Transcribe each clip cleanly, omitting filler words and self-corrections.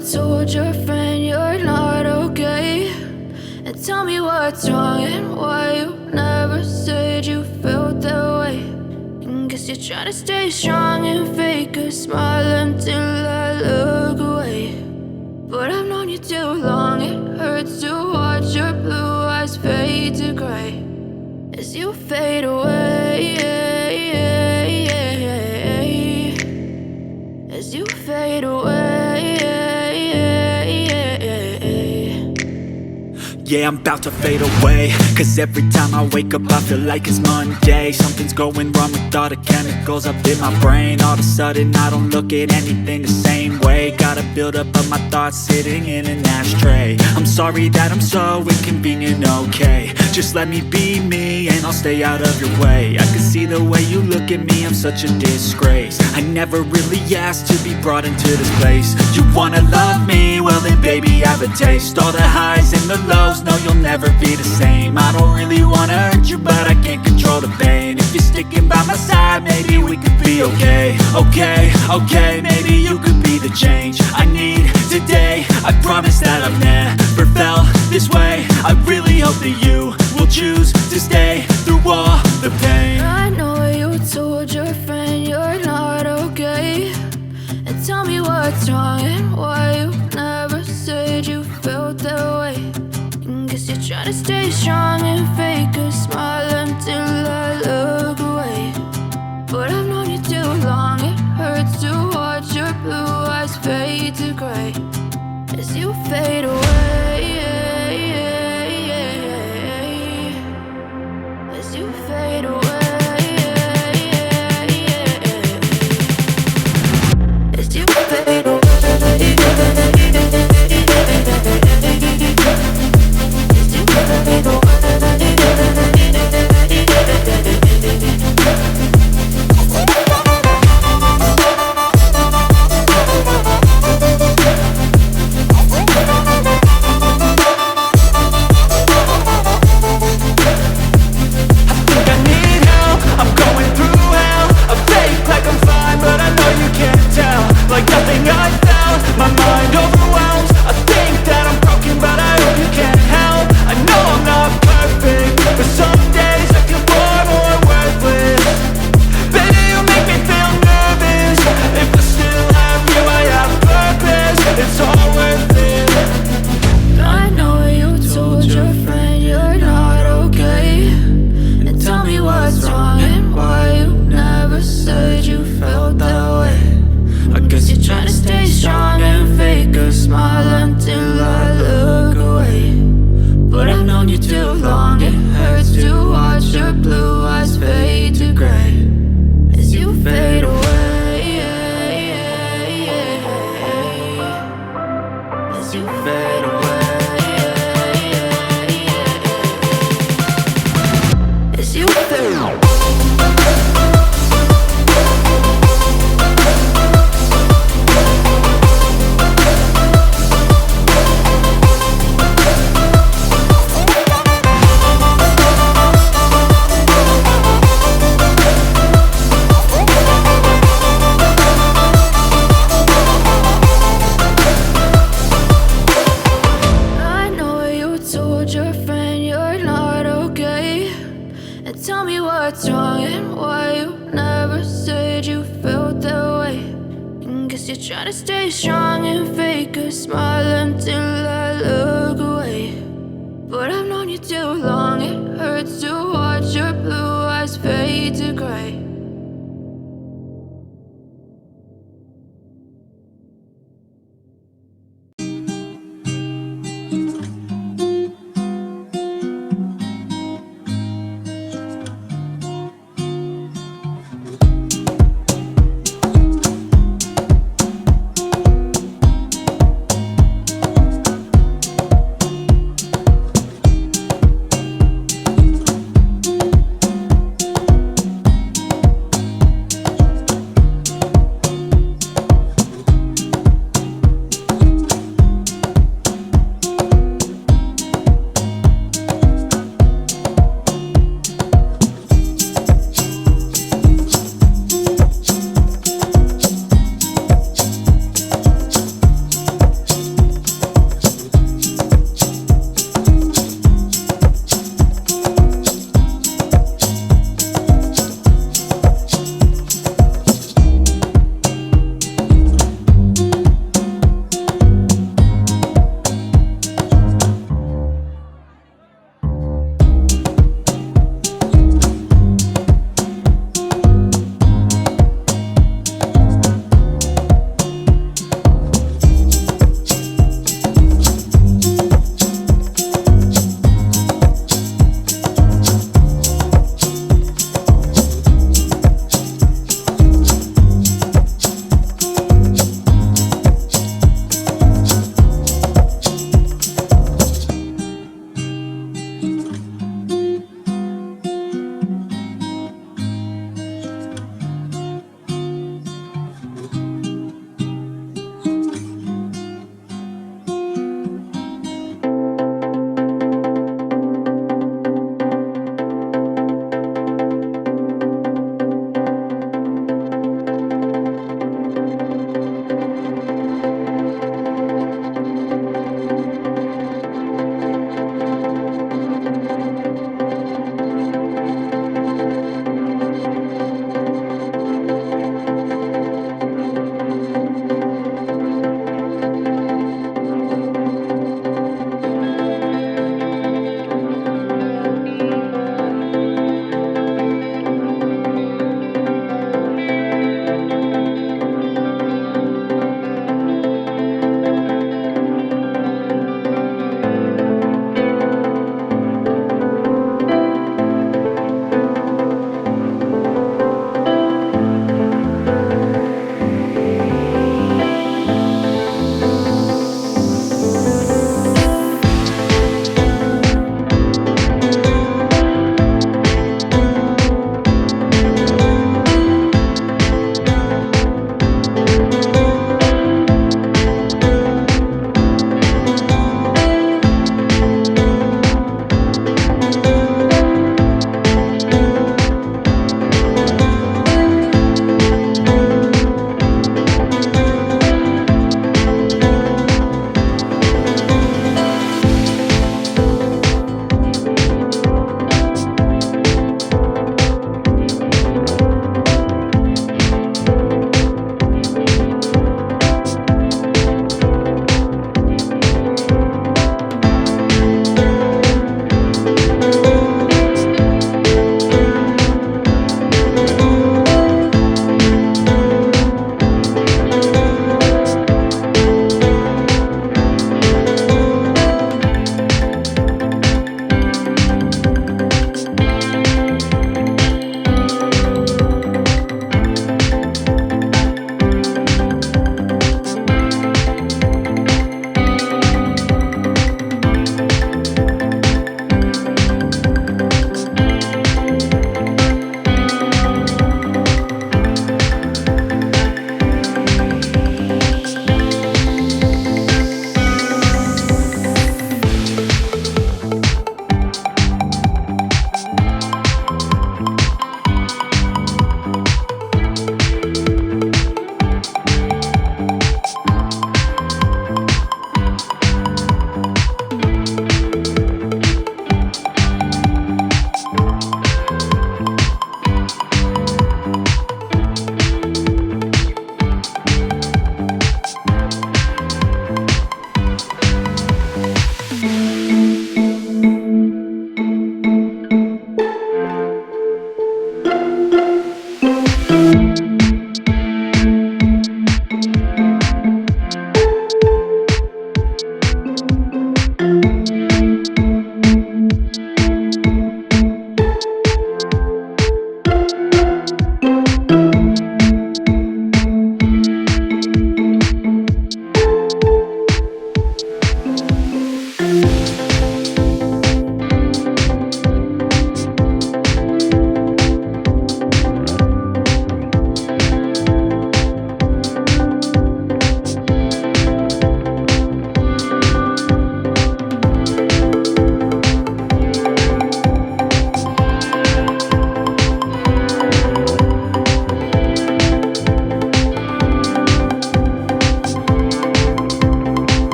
told your friend you're not okay, and tell me what's wrong and why you never said you felt that way. And guess you're trying to stay strong and fake a smile until I look away. But I've known you too long, it hurts to watch your blue eyes fade to gray as you fade away, as you fade away. Yeah, I'm about to fade away, cause every time I wake up I feel like it's Monday. Something's going wrong with all the chemicals up in my brain. All of a sudden I don't look at anything the same way. Got a buildup of my thoughts sitting in an ashtray. I'm sorry that I'm so inconvenient, okay. Just let me be me and I'll stay out of your way. I can see the way you look at me, I'm such a disgrace. I never really asked to be brought into this place. You wanna love me? Well then baby, have a taste. All the highs and the lows, no, you'll never be the same. I don't really wanna hurt you, but I can't control the pain. If you're sticking by my side, maybe we could be okay. Okay, maybe you could be the change I need today. I promise that I've never felt this way. I really hope that you will choose to stay through all the pain. I know you told your friend you're not okay, and tell me what's wrong and why you never said you felt that way. Guess you're trying to stay strong and fake a smile until I look away. But I've known you too long, it hurts to watch your blue eyes fade to gray as you fade away, as you fade away, as you fade away.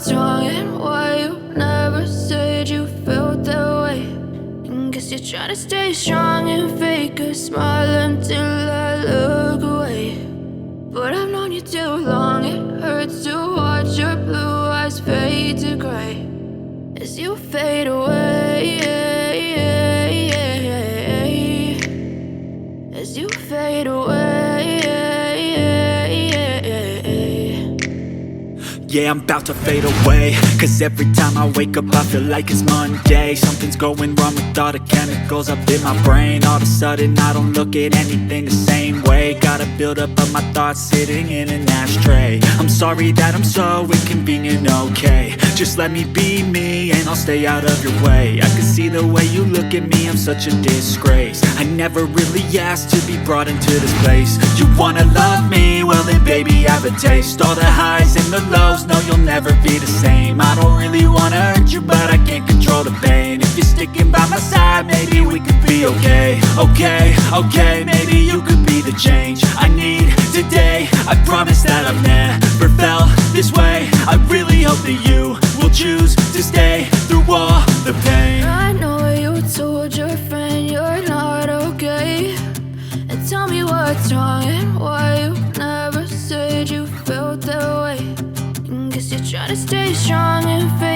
what's wrong and why you never said you felt that way. And guess you're trying to stay strong and fake a smile until I look away. But I've known you too long, it hurts to watch your blue eyes fade to gray as you fade away, as you fade away. Yeah, I'm about to fade away, cause every time I wake up I feel like it's Monday. Something's going wrong with all the chemicals up in my brain. All of a sudden I don't look at anything the same way. Gotta build up of my thoughts sitting in an ashtray. I'm sorry that I'm so inconvenient, okay. Just let me be me and I'll stay out of your way. I can see the way you look at me, I'm such a disgrace. I never really asked to be brought into this place. You wanna love me? Well then baby have a taste. All the highs and the lows, no you'll never be the same. I don't really wanna hurt you but I can't control the pain. If you're sticking by my side maybe we could be okay. Okay, maybe you could be the change I need today. I promise that I've never felt this way. I really hope that you will choose to stay through all the pain. I know you told your friend you're not okay, and tell me what's wrong and why you never said you felt that way. And guess you're trying to stay strong and fake